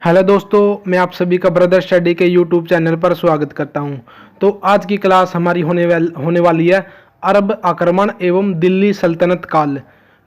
Hello दोस्तों, मैं आप सभी का ब्रदर स्टडी के यूट्यूब चैनल पर स्वागत करता हूं। तो आज की क्लास हमारी होने वाली है अरब आक्रमण एवं दिल्ली सल्तनत काल।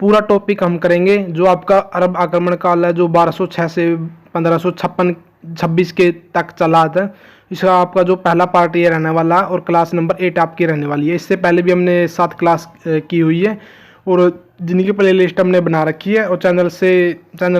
पूरा टॉपिक हम करेंगे जो आपका अरब आक्रमण काल है, जो 1206 से 1556 के तक चला था। इसका आपका जो पहला पार्ट ये रहने वाला और क्लास नंबर 8 आपकी रहने वाली है। इससे पहले भी हमने 7 क्लास की हुई है और जिनकी प्ले लिस्ट हमने बना रखी है और चैनल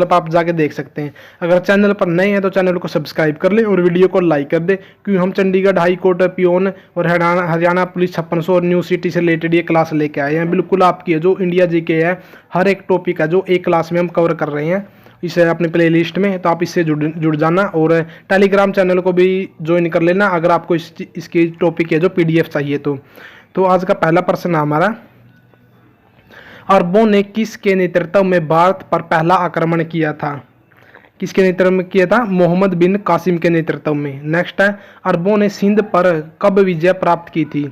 पर आप जाके देख सकते हैं। अगर चैनल पर नए हैं तो चैनल को सब्सक्राइब कर ले और वीडियो को लाइक कर दे, क्योंकि हम चंडीगढ़ हाई कोर्ट पियोन और हरियाणा पुलिस 5600 और न्यू सिटी से रिलेटेड ये क्लास लेके आए हैं। बिल्कुल आपकी है जो इंडिया जीके है, हर एक टॉपिक है जो एक क्लास में हम कवर कर रहे हैं इसे अपने प्ले लिस्ट में। तो आप इससे जुड़ जाना और टेलीग्राम चैनल को भी ज्वाइन कर लेना अगर आपको इसकी टॉपिक है जो PDF चाहिए तो आज का पहला प्रश्न है हमारा, अरबों ने किसके नेतृत्व में भारत पर पहला आक्रमण किया था? किसके नेतृत्व में किया था? मोहम्मद बिन कासिम के नेतृत्व में। नेक्स्ट है, अरबों ने सिंध पर कब विजय प्राप्त की थी?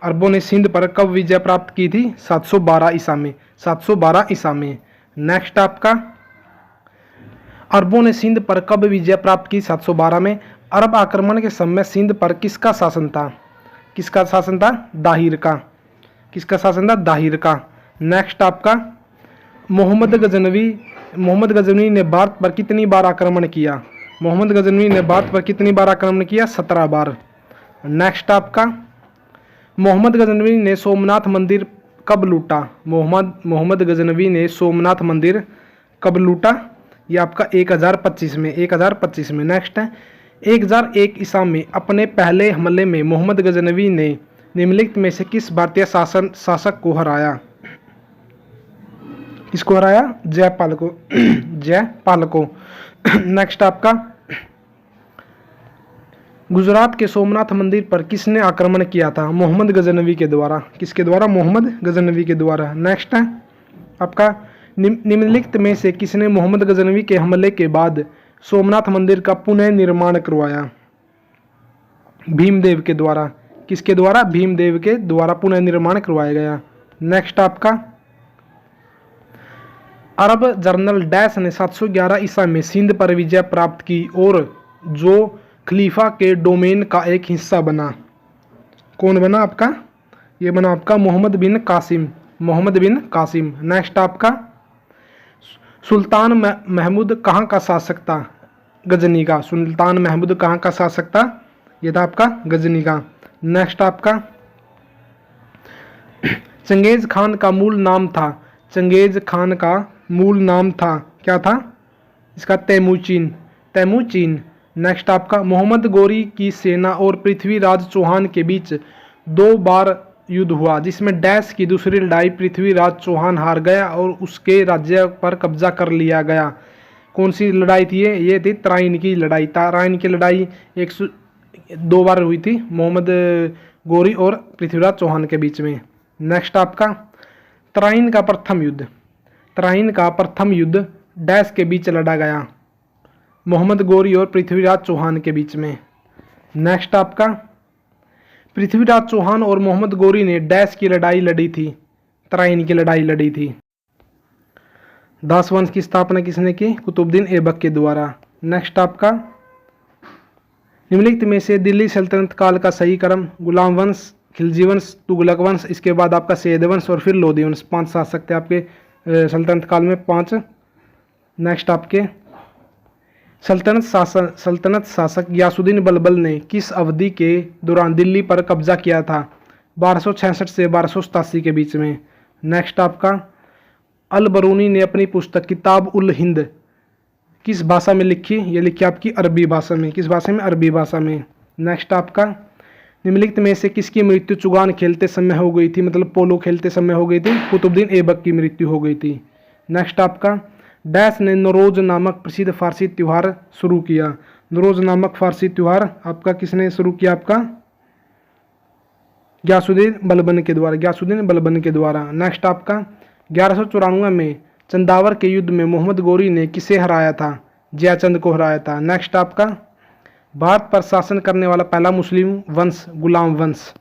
अरबों ने सिंध पर कब विजय प्राप्त की थी? 712 ईसा में। 712 ईसा में। नेक्स्ट आपका, अरबों ने सिंध पर कब विजय प्राप्त की? 712 में। अरब आक्रमण के समय सिंध पर किसका शासन था? किसका शासन था? दाहिर का। किसका शासन था? दाहिर का। नेक्स्ट आपका, मोहम्मद गजनवी ने भारत पर कितनी बार आक्रमण किया? मोहम्मद गजनवी ने भारत पर कितनी बार आक्रमण किया? 17 बार। नेक्स्ट आपका, मोहम्मद गजनवी ने सोमनाथ मंदिर कब लूटा? मोहम्मद गजनवी ने सोमनाथ मंदिर कब लूटा? ये आपका 1025 में। 1025 में। नेक्स्ट है, 1001 ईसा में अपने पहले हमले में मोहम्मद गजनवी ने निम्नलिखित में से किस भारतीय शासक को हराया? किसको हराया? जयपाल को। जयपाल को। नेक्स्ट आपका, गुजरात के सोमनाथ मंदिर पर किसने आक्रमण किया था? मोहम्मद गजनवी के द्वारा। किसके द्वारा? मोहम्मद गजनवी के द्वारा। नेक्स्ट है आपका, निम्नलिखित में से किसने मोहम्मद गजनवी के हमले के बाद सोमनाथ मंदिर का पुनः निर्माण करवाया? भीमदेव के द्वारा। किसके द्वारा? भीमदेव के द्वारा पुनः निर्माण करवाया गया। नेक्स्ट आपका, अरब जनरल डैश ने 711 ईसा में सिंध पर विजय प्राप्त की और जो खलीफा के डोमेन का एक हिस्सा बना। कौन बना आपका? ये बना आपका मोहम्मद बिन कासिम। मोहम्मद बिन कासिम। नेक्स्ट आपका, सुल्तान महमूद कहाँ का शासक था? गजनी का। सुल्तान महमूद कहाँ का शासक था? ये था आपका गजनी का। नेक्स्ट आपका, चंगेज खान का मूल नाम था। चंगेज खान का मूल नाम था, क्या था इसका? तैमूचीन। तैमूचीन। नेक्स्ट आपका, मोहम्मद गोरी की सेना और पृथ्वीराज चौहान के बीच 2 बार युद्ध हुआ, जिसमें डैश की दूसरी लड़ाई पृथ्वीराज चौहान हार गया और उसके राज्य पर कब्जा कर लिया गया। कौन सी लड़ाई थी ये थी तराइन की लड़ाई। तराइन की लड़ाई 2 बार हुई थी मोहम्मद गोरी और पृथ्वीराज चौहान के बीच में। नेक्स्ट आपका, तराइन का प्रथम युद्ध। तराइन का प्रथम युद्ध डैश के बीच लड़ा गया? मोहम्मद गोरी और पृथ्वीराज चौहान के बीच में। नेक्स्ट आपका, पृथ्वीराज चौहान और मोहम्मद गोरी ने डैश की लड़ाई लड़ी थी? तराइन की लड़ाई लड़ी थी। दास वंश की स्थापना किसने की? कुतुबुद्दीन ऐबक के द्वारा। नेक्स्ट आपका, निम्नलिखित में से दिल्ली सल्तनत काल का सही क्रम? गुलाम वंश, खिलजी वंश, तुगलक वंश, इसके बाद आपका सैयद वंश और फिर लोधी वंश। 5 शासक थे आपके सल्तनत काल में, 5। नेक्स्ट आपके, सल्तनत शासक गियासुद्दीन बलबल ने किस अवधि के दौरान दिल्ली पर कब्जा किया था? 1266 से 1287 के बीच में। नेक्स्ट आपका, अल बरूनी ने अपनी पुस्तक किताब उल हिंद किस भाषा में लिखी? ये लिखी आपकी अरबी भाषा में। किस भाषा में? अरबी भाषा में। नेक्स्ट आपका, निम्नलिखित में से किसकी मृत्यु चुगान खेलते समय हो गई थी? मतलब पोलो खेलते समय हो गई थी? कुतुबुद्दीन ऐबक की मृत्यु हो गई थी। नेक्स्ट आपका, डैश ने नौरोज नामक प्रसिद्ध फारसी त्यौहार शुरू किया? नौरोज नामक फारसी त्यौहार आपका किसने शुरू किया? आपका गियासुद्दीन बलबन के द्वारा। गियासुद्दीन बलबन के द्वारा। नेक्स्ट आपका, 1194 में चंदावर के युद्ध में मोहम्मद गोरी ने किसे हराया था? जयचंद को हराया था। नेक्स्ट आपका, भारत पर शासन करने वाला पहला मुस्लिम वंश गुलाम वंश।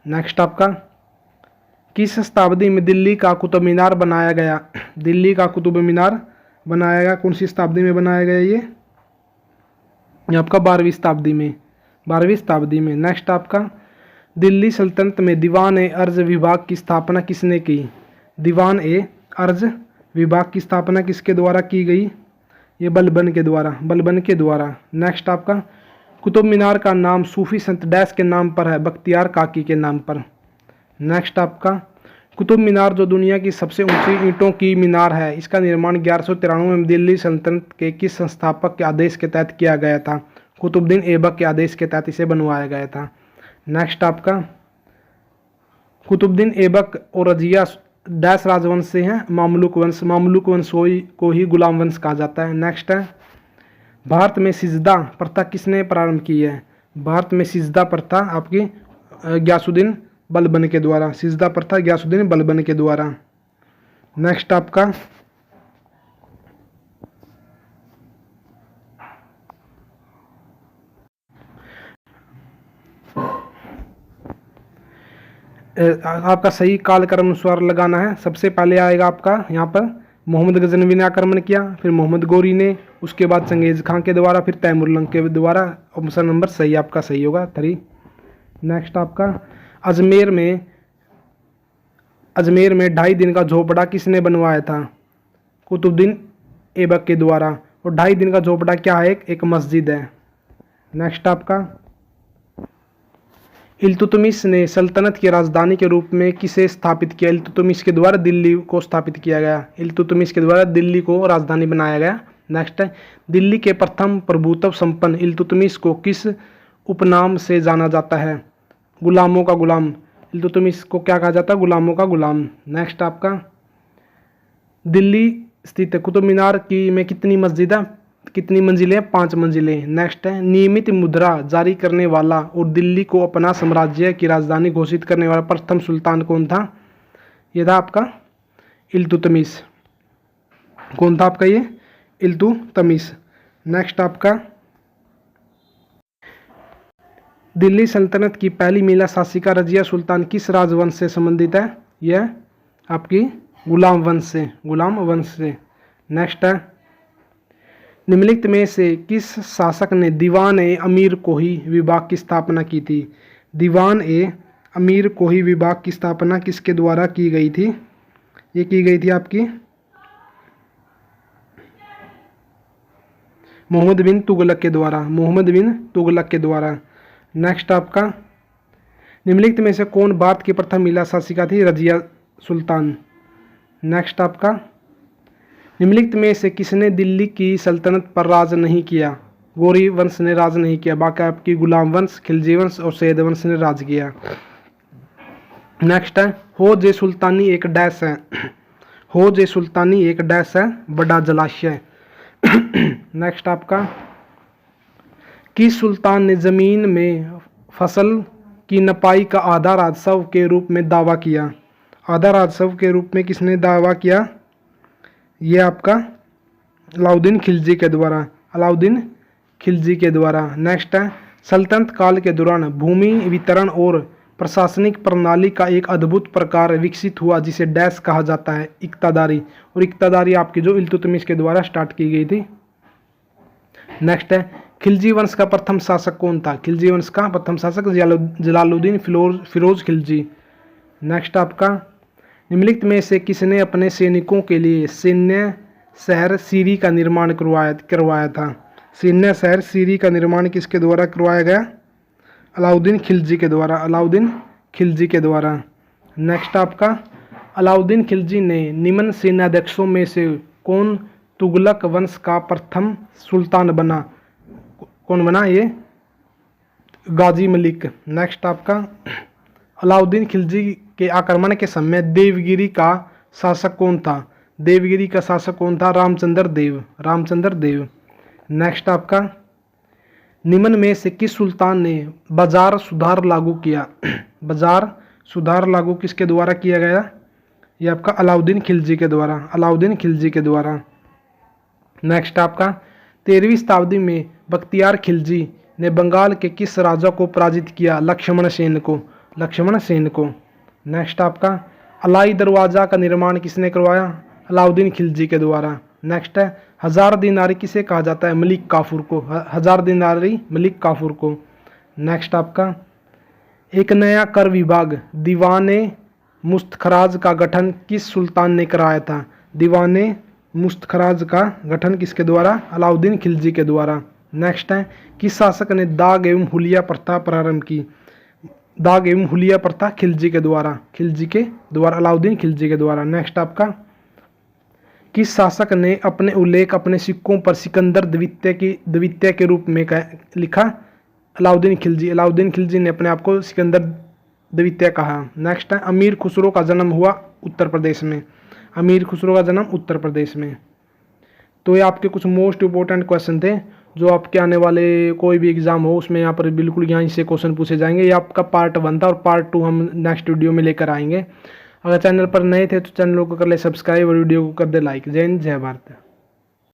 नेक्स्ट आपका, किस शताब्दी में दिल्ली का कुतुब मीनार बनाया गया? दिल्ली का कुतुब मीनार बनाया गया कौन सी शताब्दी में बनाया गया? ये ये आपका 12वीं शताब्दी में। नेक्स्ट आपका दिल्ली सल्तनत में दीवान ए अर्ज विभाग की स्थापना किसने की? दीवान ए अर्ज विभाग की स्थापना किसके द्वारा की गई? ये बलबन के द्वारा। नेक्स्ट आपका कुतुब मीनार का नाम सूफी संत डैश के नाम पर है? बख्तियार काकी के नाम पर। नेक्स्ट आपका कुतुब मीनार जो दुनिया की सबसे ऊंची ईंटों की मीनार है, इसका निर्माण 1193 में दिल्ली सल्तनत के किस संस्थापक के आदेश के तहत किया गया था? कुतुबुद्दीन ऐबक के आदेश के तहत इसे बनवाया गया था। नेक्स्ट आपका कुतुबुद्दीन ऐबक और रजिया डैश राजवंश से हैं? मामलुक वंश को ही गुलाम वंश कहा जाता है। नेक्स्ट है भारत में सिजदा प्रथा किसने प्रारंभ की है? भारत में सिजदा प्रथा आपकी गयासुद्दीन बलबन के द्वारा। सिजदा प्रथा गयासुद्दीन बलबन के द्वारा। नेक्स्ट आपका आपका सही कालक्रम अनुसार लगाना है। सबसे पहले आएगा आपका यहाँ पर मोहम्मद गजनवी ने आक्रमण किया, फिर मोहम्मद गोरी ने, उसके बाद चंगेज खान के द्वारा, फिर तैमुरलंग के द्वारा। ऑप्शन नंबर सही आपका सही होगा 3। नेक्स्ट आपका अजमेर में 2.5 दिन का झोपड़ा किसने बनवाया था? कुतुबुद्दीन ऐबक के द्वारा। और 2.5 दिन का झोपड़ा क्या है? एक मस्जिद है। नेक्स्ट आपका इल्तुतमिश ने सल्तनत की राजधानी के रूप में किसे स्थापित किया? इल्तुतमिश के द्वारा दिल्ली को स्थापित किया गया। इल्तुतमिश के द्वारा दिल्ली को राजधानी बनाया गया। नेक्स्ट है दिल्ली के प्रथम प्रभुत्व संपन्न इल्तुतमिश को किस उपनाम से जाना जाता है? गुलामों का गुलाम। इल्तुतमिश को क्या कहा जाता है? गुलामों का गुलाम। नेक्स्ट आपका दिल्ली स्थित कुतुब मीनार की में कितनी मंजिलें? 5 मंजिलें। नेक्स्ट है नियमित मुद्रा जारी करने वाला और दिल्ली को अपना साम्राज्य की राजधानी घोषित करने वाला प्रथम सुल्तान कौन था? ये था आपका इल्तुतमिश। कौन था आपका? ये इल्तुतमिश। नेक्स्ट आपका दिल्ली सल्तनत की पहली महिला शासिका रजिया सुल्तान किस राजवंश से संबंधित है? यह आपकी गुलाम वंश से। नेक्स्ट है निम्नलिखित में से किस शासक ने दीवान ए अमीर कोही विभाग की स्थापना की थी? दीवान ए अमीर कोही विभाग की स्थापना किसके द्वारा की गई थी? ये की गई थी आपकी मोहम्मद बिन तुगलक के द्वारा। नेक्स्ट आपका निम्नलिखित में से कौन भारत की प्रथम महिला शासिका थी? रजिया सुल्तान। नेक्स्ट आपका निम्नलिखित में से किसने दिल्ली की सल्तनत पर राज नहीं किया? गौरी वंश ने राज नहीं किया। बाकी आपकी गुलाम वंश, खिलजी वंश और सैयद वंश ने राज किया। नेक्स्ट है हौज सुल्तानी एक डैश है? हौज सुल्तानी एक डैश है? बड़ा जलाशय। नेक्स्ट आपका किस सुल्तान ने जमीन में फसल की नपाई का आधा राजस्व के रूप में दावा किया? आधा राजस्व के रूप में किसने दावा किया? ये आपका अलाउद्दीन खिलजी के द्वारा। नेक्स्ट है सल्तनत काल के दौरान भूमि वितरण और प्रशासनिक प्रणाली का एक अद्भुत प्रकार विकसित हुआ जिसे डैश कहा जाता है? इक्तादारी। और इक्तादारी आपकी जो इल्तुतमिश के द्वारा स्टार्ट की गई थी। नेक्स्ट है खिलजी वंश का प्रथम शासक कौन था? खिलजी वंश का प्रथम शासक जलालुद्दीन फिरोज खिलजी। नेक्स्ट आपका निम्नलिखित में से किसने अपने सैनिकों के लिए सैन्य शहर सीरी का निर्माण करवाया था? सैन्य शहर सीरी का निर्माण किसके द्वारा करवाया गया? अलाउद्दीन खिलजी के द्वारा। नेक्स्ट आपका अलाउद्दीन खिलजी ने निम्न सेनाध्यक्षों में से कौन तुगलक वंश का प्रथम सुल्तान बना? कौन बना? ये गाजी मलिक। नेक्स्ट आपका अलाउद्दीन खिलजी के आक्रमण के समय देवगिरी का शासक कौन था? देवगिरी का शासक कौन था? रामचंद्र देव। नेक्स्ट आपका निम्न में से किस सुल्तान ने बाजार सुधार लागू किया? बाजार सुधार लागू किसके द्वारा किया गया? ये आपका अलाउद्दीन खिलजी के द्वारा। नेक्स्ट आपका 13वीं शताब्दी में बख्तियार खिलजी ने बंगाल के किस राजा को पराजित किया? लक्ष्मण सेन को। नेक्स्ट आपका अलाई दरवाज़ा का निर्माण किसने करवाया? अलाउद्दीन खिलजी के द्वारा। नेक्स्ट है हजार दिनारी किसे कहा जाता है? मलिक काफूर को। हजार दिनारी मलिक काफूर को। नेक्स्ट आपका, एक नया कर विभाग दीवाने मुस्तखराज का गठन किस सुल्तान ने कराया था? दीवाने मुस्तखराज का गठन किसके द्वारा? अलाउद्दीन खिलजी के द्वारा। नेक्स्ट है, किस शासक ने दाग एवं हुलिया प्रथा प्रारंभ की? दाग एवं हुलिया प्रथा खिलजी के द्वारा। खिलजी के द्वारा, अलाउद्दीन खिलजी के द्वारा। नेक्स्ट आपका, किस शासक ने अपने उल्लेख अपने सिक्कों पर सिकंदर द्वितीय के रूप में लिखा? अलाउद्दीन खिलजी। अलाउद्दीन खिलजी ने अपने आप को सिकंदर द्वितीय कहा। नेक्स्ट है, अमीर खुसरो का जन्म हुआ उत्तर प्रदेश में। अमीर खुसरो का जन्म उत्तर प्रदेश में। तो ये आपके कुछ मोस्ट इंपॉर्टेंट क्वेश्चन थे जो आपके आने वाले कोई भी एग्जाम हो उसमें यहाँ पर बिल्कुल यहाँ से क्वेश्चन पूछे जाएंगे। ये आपका पार्ट 1 था और पार्ट 2 हम नेक्स्ट वीडियो में लेकर आएंगे। अगर चैनल पर नए थे तो चैनल को कर ले सब्सक्राइब और वीडियो को कर दे लाइक। जय हिंद, जय भारत।